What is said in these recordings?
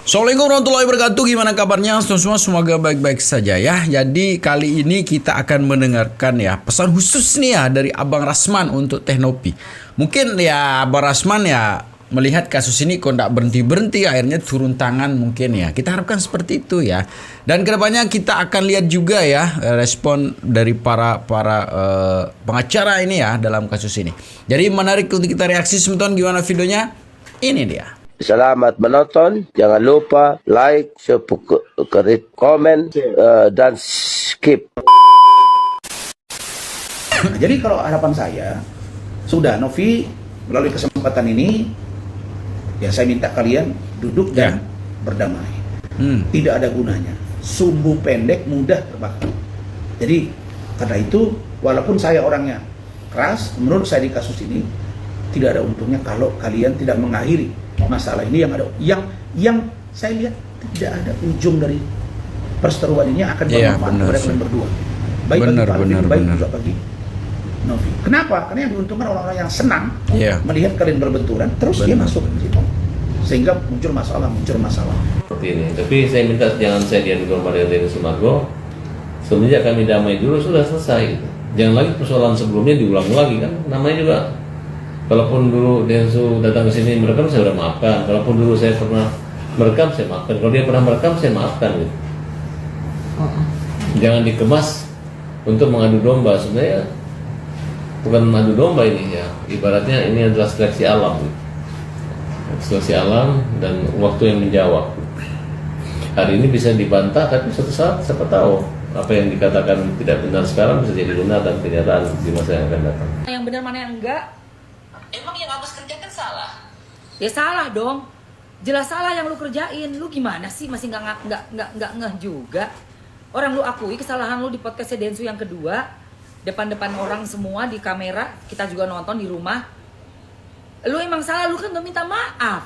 Assalamualaikum warahmatullahi wabarakatuh. Gimana kabarnya semua? Semoga baik-baik saja ya. Jadi kali ini kita akan mendengarkan ya pesan khusus nih ya dari Abang Rasman untuk Teknopi. Mungkin ya Abang Rasman ya melihat kasus ini kok nggak berhenti-berhenti, akhirnya turun tangan mungkin ya. Kita harapkan seperti itu ya. Dan kedepannya kita akan lihat juga ya respon dari para pengacara ini ya dalam kasus ini. Jadi menarik untuk kita reaksi teman-teman. Gimana videonya? Ini dia. Selamat menonton, jangan lupa like, subscribe, komen, dan skip. Nah, jadi kalau harapan saya, sudah Novi melalui kesempatan ini, ya saya minta kalian duduk dan berdamai. Tidak ada gunanya. Sumbu pendek mudah terbakar. Jadi karena itu, walaupun saya orangnya keras, menurut saya di kasus ini tidak ada untungnya kalau kalian tidak mengakhiri masalah ini yang saya lihat tidak ada ujung dari perseteruan ini yang akan bermanfaat kepada kalian berdua. Baik bagi Pak Alvin, baik juga bagi Novi. Kenapa? Karena yang diuntungkan orang-orang yang senang melihat kalian berbenturan, terus dia masuk ke situ. Sehingga muncul masalah. Seperti ini. Tapi saya minta jangan saya diadu domba dengan Denny Sumargo. Semenjak kami damai dulu sudah selesai. Gitu. Jangan lagi persoalan sebelumnya diulang lagi kan. Namanya juga, kalaupun dulu Densu datang ke sini merekam, saya sudah maafkan. Kalaupun dulu saya pernah merekam, saya maafkan. Kalau dia pernah merekam, saya maafkan. Gitu. Jangan dikemas untuk mengadu domba. Sebenarnya bukan mengadu domba ini ya. Ibaratnya ini adalah seleksi alam. Gitu. Seleksi alam dan waktu yang menjawab. Hari ini bisa dibantah, tapi suatu saat siapa tahu apa yang dikatakan tidak benar sekarang bisa jadi benar dan kenyataan di masa yang akan datang. Yang benar mana yang enggak? Emang yang Agus kerjakan salah? Ya salah dong. Jelas salah yang lu kerjain. Lu gimana sih masih nggak ngeh juga? Orang lu akui kesalahan lu di podcast Densu yang kedua, depan orang semua di kamera, kita juga nonton di rumah. Lu emang salah, lu kan udah minta maaf.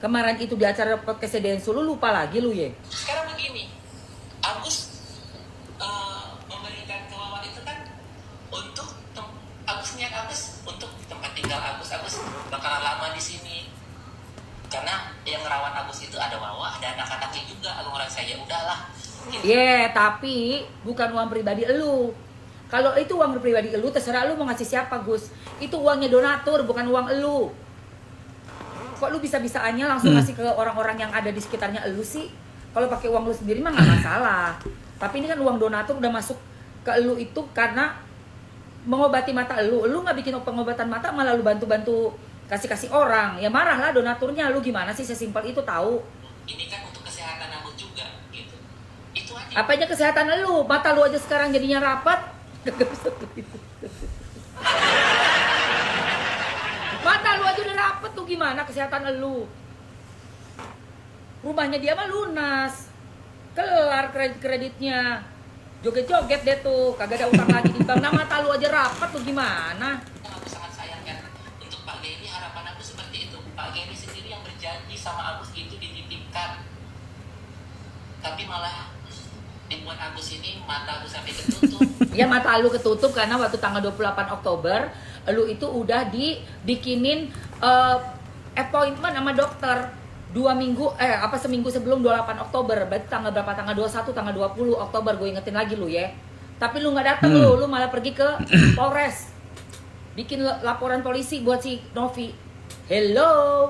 Kemarin itu di acara podcast Densu, lu lupa lagi lu ya. Sekarang begini, Agus memberikan kemauan itu kan untuk niat Agus untuk tempat tinggal Agus bakalan lama di sini. Karena yang ngerawat Agus itu ada Wawa, ada anak-anaknya juga. Lu ngerasa ya udahlah. Tapi bukan uang pribadi elu. Kalau itu uang pribadi elu, terserah lu mau ngasih siapa, Gus. Itu uangnya donatur, bukan uang elu. Kok lu bisa-bisaannya langsung ngasih ke orang-orang yang ada di sekitarnya elu sih? Kalau pakai uang lu sendiri mah nggak masalah. Tapi ini kan uang donatur udah masuk ke elu itu karena mengobati mata elu nggak bikin pengobatan mata, malah lu bantu-bantu kasih orang. Ya marahlah donaturnya. Lu gimana sih, sesimpel itu tahu. Ini kan untuk kesehatan aku juga gitu. Itu aja. Apanya kesehatan lu? Mata lu aja sekarang jadinya rapat. Mata lu aja udah rapet tuh, gimana kesehatan lu? Rumahnya dia mah lunas. Kelar kreditnya. Joget-joget deh tuh, kagak ada utang lagi di bank. Nah, mata lu aja rapat tuh gimana? Yang aku sangat sayangkan untuk Pak Geri, harapan aku seperti itu. Pak Geri sendiri yang berjanji sama Agus itu dititipkan, tapi malah dibuat Agus ini mata Agus sampai ketutup. Ya mata lu ketutup karena waktu tanggal 28 Oktober lu itu udah dibikinin appointment sama dokter 2 seminggu sebelum 28 Oktober. Berarti tanggal berapa? Tanggal 21, tanggal 20 Oktober, gue ingetin lagi lu ya. Tapi lu gak dateng lu malah pergi ke Polres. Bikin laporan polisi buat si Novi. Hello.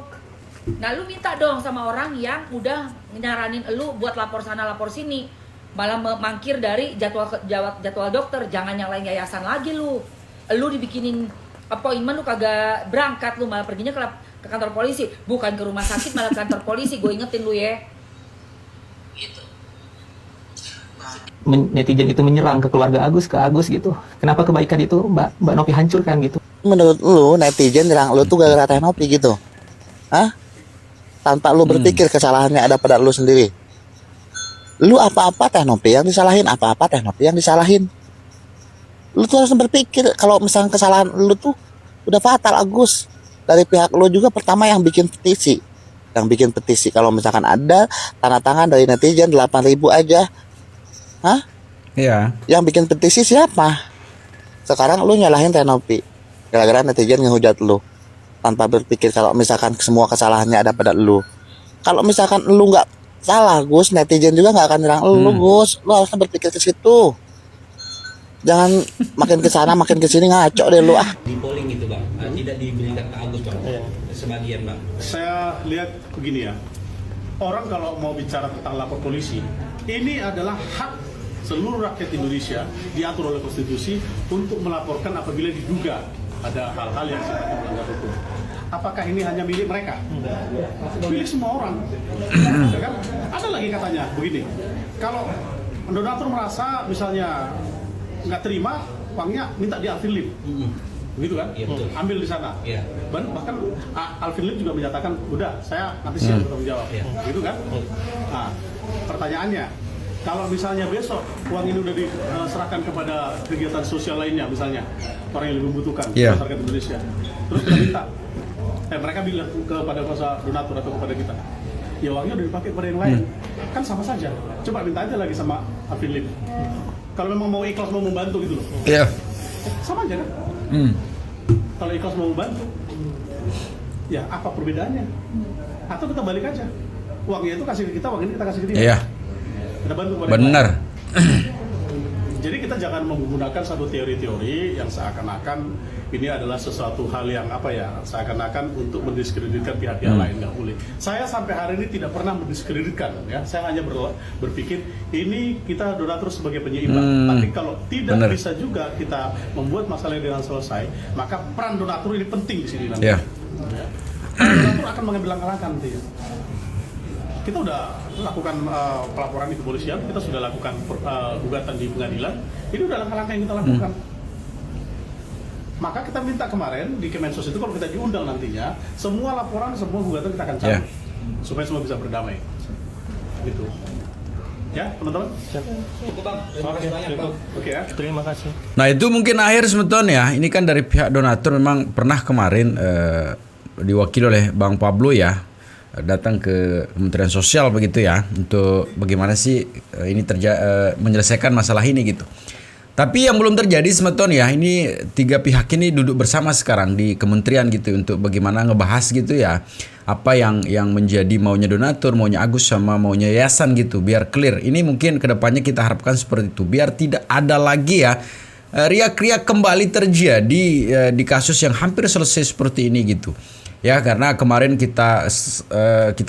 Nah lu minta dong sama orang yang udah nyaranin lu buat lapor sana lapor sini. Malah mangkir dari jadwal dokter. Jangan nyalain yayasan lagi lu. Lu dibikinin appointment lu kagak berangkat, lu malah perginya ke kantor polisi, bukan ke rumah sakit malah ke kantor polisi. Gue ingetin lu ya. Gitu. Netizen itu menyerang ke keluarga Agus gitu. Kenapa kebaikan itu Mbak Novi hancurkan gitu? Menurut lu netizen nyerang lu tuh gara-gara Teknopi gitu? Hah? Tanpa lu berpikir kesalahannya ada pada lu sendiri. Lu apa-apa Teknopi yang disalahin, apa-apa Teknopi yang disalahin. Lu tuh harus berpikir kalau misalnya kesalahan lu tuh udah fatal. Agus dari pihak lu juga pertama yang bikin petisi. Kalau misalkan ada tanda tangan dari netizen 8.000 aja. Hah? Iya. Yang bikin petisi siapa? Sekarang lu nyalahin Teknopi gara-gara netizen ngehujat lu tanpa berpikir kalau misalkan semua kesalahannya ada pada lu. Kalau misalkan lu nggak Salah Gus, netizen juga nggak akan nyerang lu Gus. Lu harusnya berpikir ke situ. Jangan makin ke sana makin ke sini, ngaco deh lu ah. Di polling gitu Bang, tidak diberikan ke Agus Bang, sebagian Bang. Saya lihat begini ya, orang kalau mau bicara tentang lapor polisi, ini adalah hak seluruh rakyat Indonesia diatur oleh konstitusi untuk melaporkan apabila diduga ada hal-hal yang sifatnya melanggar hukum. Apakah ini hanya milik mereka? Milik semua orang. Ya kan? Ada lagi katanya begini, kalau donatur merasa misalnya nggak terima uangnya, minta di Alvin Lim, begitu kan? Iya, betul. Ambil di sana. Iya. Bahkan Alvin Lim juga menyatakan, udah saya nanti siap bertanggung jawab, gitu kan? Nah, pertanyaannya, kalau misalnya besok uang ini udah diserahkan kepada kegiatan sosial lainnya, misalnya orang yang lebih membutuhkan masyarakat Indonesia, terus kita minta, mereka bilang kepada kuasa donatur atau kepada kita, ya uangnya udah dipakai kepada yang lain, kan sama saja. Coba minta aja lagi sama Alvin Lim. Kalau memang mau ikhlas mau membantu gitu loh. Iya. Sama aja kan? Kalau ikhlas mau membantu, ya apa perbedaannya? Atau kita balik aja. Uangnya itu kasih ke kita, uang ini kita kasih ke dia. Iya. Kita bantu kepada Benar. Jadi kita jangan menggunakan satu teori-teori yang seakan-akan ini adalah sesuatu hal yang seakan-akan untuk mendiskreditkan pihak yang lain, nggak boleh. Saya sampai hari ini tidak pernah mendiskreditkan, ya. Saya hanya berpikir ini kita donatur sebagai penyeimbang. Tapi kalau tidak bisa juga kita membuat masalah dengan selesai, maka peran donatur ini penting di sini nanti. Yeah. Ya. Donatur akan mengambil langkah-langkah nanti. Kita udah lakukan pelaporan di kepolisian, kita sudah lakukan gugatan di pengadilan. Ini udah langkah-langkah yang kita lakukan. Maka kita minta kemarin di Kemensos itu kalau kita diundang nantinya, semua laporan, semua gugatan kita akan cabut supaya semua bisa berdamai. Gitu. Ya, teman-teman. Cukup Bang, terima kasih banyak Bang. Oke ya. Terima kasih. Nah itu mungkin akhir semeton ya. Ini kan dari pihak donatur memang pernah kemarin diwakili oleh Bang Pablo ya, datang ke Kementerian Sosial begitu ya, untuk bagaimana sih ini menyelesaikan masalah ini gitu. Tapi yang belum terjadi semeton ya, ini tiga pihak ini duduk bersama sekarang di kementerian gitu untuk bagaimana ngebahas gitu ya, apa yang menjadi maunya donatur, maunya Agus sama maunya yayasan gitu, biar clear. Ini mungkin kedepannya kita harapkan seperti itu, biar tidak ada lagi ya riak-riak kembali terjadi di kasus yang hampir selesai seperti ini gitu. Ya karena kemarin kita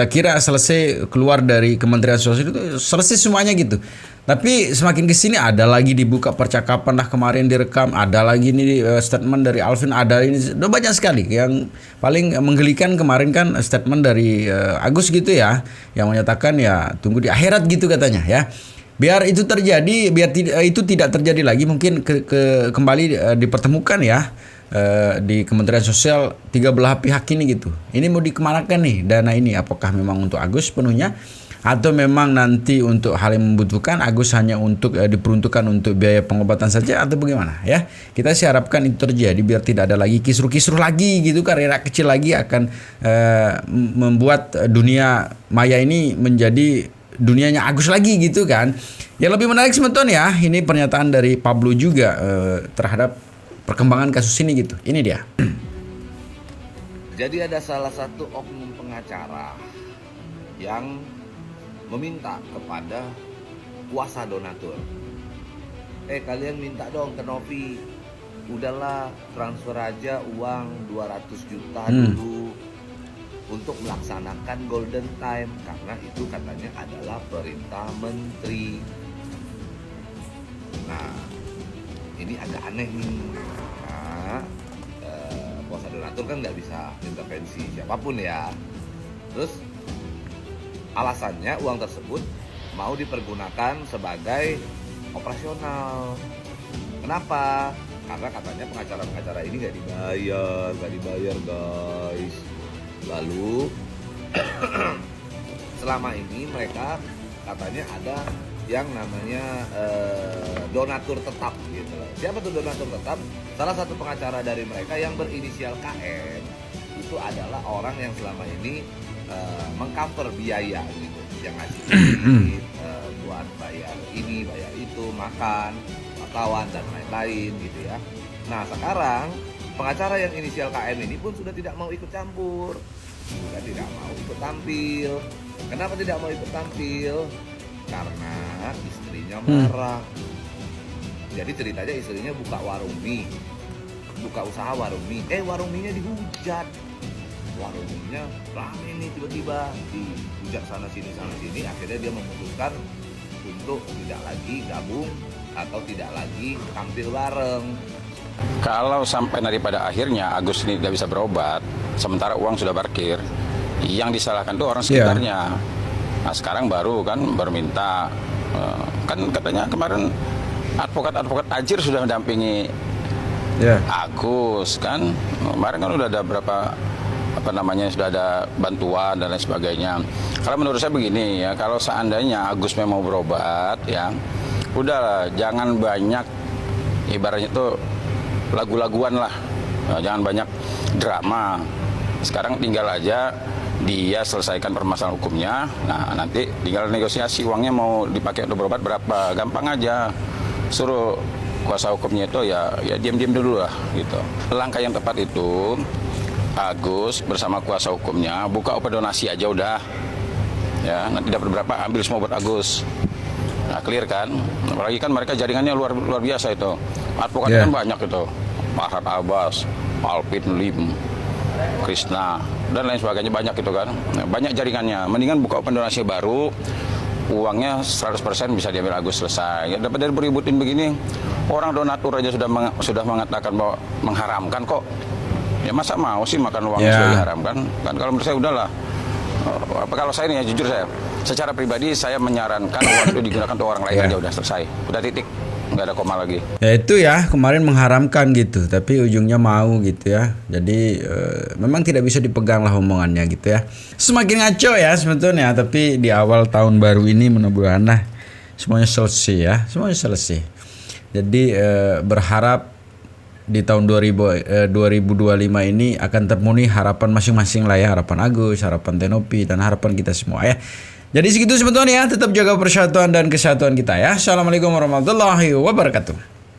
kira selesai keluar dari Kementerian Sosial itu selesai semuanya gitu. Tapi semakin kesini ada lagi dibuka percakapan lah, kemarin direkam, ada lagi nih statement dari Alvin, ada ini udah banyak sekali. Yang paling menggelikan kemarin kan statement dari Agus gitu ya, yang menyatakan ya tunggu di akhirat gitu katanya ya. Biar itu terjadi, biar itu tidak terjadi lagi, mungkin kembali dipertemukan ya di Kementerian Sosial tiga belah pihak ini gitu. Ini mau dikemanakan nih dana ini? Apakah memang untuk Agus penuhnya, atau memang nanti untuk hal yang membutuhkan Agus hanya untuk diperuntukkan untuk biaya pengobatan saja, atau bagaimana ya? Kita sih harapkan itu terjadi biar tidak ada lagi kisruh-kisruh lagi gitu, karena kecil lagi akan membuat dunia maya ini menjadi dunianya Agus lagi gitu kan. Yang lebih menarik semeton ya, ini pernyataan dari Pablo juga terhadap perkembangan kasus ini gitu. Ini dia. Jadi ada salah satu oknum pengacara yang meminta kepada kuasa donatur, kalian minta dong ke Novi, udahlah transfer aja uang 200 juta dulu untuk melaksanakan golden time, karena itu katanya adalah perintah menteri. Nah ini agak aneh nih, karena kuasa donatur kan nggak bisa intervensi siapapun ya. Terus alasannya uang tersebut mau dipergunakan sebagai operasional. Kenapa? Karena katanya pengacara-pengacara ini nggak dibayar guys. Lalu selama ini mereka katanya ada yang namanya donatur tetap gitu. Siapa tuh donatur tetap? Salah satu pengacara dari mereka yang berinisial KM itu adalah orang yang selama ini mengcover biaya gitu, yang ngasih duit buat bayar ini, bayar itu, makan, wartawan dan lain-lain gitu ya. Nah sekarang pengacara yang inisial KM ini pun sudah tidak mau ikut campur, sudah tidak mau ikut tampil. Kenapa tidak mau ikut tampil? Karena istrinya marah. Jadi ceritanya istrinya buka warung mie, buka usaha warung mie. Warung mie-nya dihujat. Warung mie-nya rame nih tiba-tiba, dihujat sana sini. Akhirnya dia memutuskan untuk tidak lagi gabung atau tidak lagi tampil bareng. Kalau sampai daripada akhirnya Agus ini tidak bisa berobat, sementara uang sudah parkir, yang disalahkan itu orang sekitarnya. Nah sekarang baru minta, kan katanya kemarin advokat Ajir sudah mendampingi Agus kan, kemarin kan udah ada berapa sudah ada bantuan dan lain sebagainya. Kalau menurut saya begini ya, kalau seandainya Agus memang berobat ya, udahlah jangan banyak ibaratnya itu lagu-laguan lah, jangan banyak drama. Sekarang tinggal aja dia selesaikan permasalahan hukumnya. Nah nanti tinggal negosiasi uangnya mau dipakai untuk berobat berapa, gampang aja. Suruh kuasa hukumnya itu ya diam-diam dulu lah gitu. Langkah yang tepat itu Agus bersama kuasa hukumnya buka open donasi aja udah. Ya nanti dapat berapa ambil semua buat Agus. Nah clear kan, apalagi kan mereka jaringannya luar biasa itu. Advokatnya kan banyak itu, Farhad Abbas, Alvin Lim, Krishna dan lain sebagainya, banyak itu kan. Nah, banyak jaringannya. Mendingan buka open donasi baru, uangnya 100% bisa diambil Agus, selesai. Ya, dapat dari beributin begini, orang donatur aja sudah mengatakan bahwa mengharamkan kok. Ya masa mau sih makan uangnya sudah diharamkan? Kan kalau menurut saya udahlah. Kalau saya nih ya jujur saya, secara pribadi saya menyarankan uang itu digunakan untuk orang lain aja, udah selesai, udah titik, nggak ada koma lagi. Ya itu ya kemarin mengharamkan gitu, tapi ujungnya mau gitu ya. Jadi memang tidak bisa dipegang lah omongannya gitu ya. Semakin ngaco ya sebetulnya, tapi di awal tahun baru ini mudah-mudahan semuanya selesai ya, semuanya selesai. Jadi berharap di tahun 2025 ini akan terpenuhi harapan masing-masing lah ya, harapan Agus, harapan Tenopi, dan harapan kita semua ya. Jadi segitu sebetulnya ya, tetap jaga persatuan dan kesatuan kita ya. Assalamualaikum warahmatullahi wabarakatuh.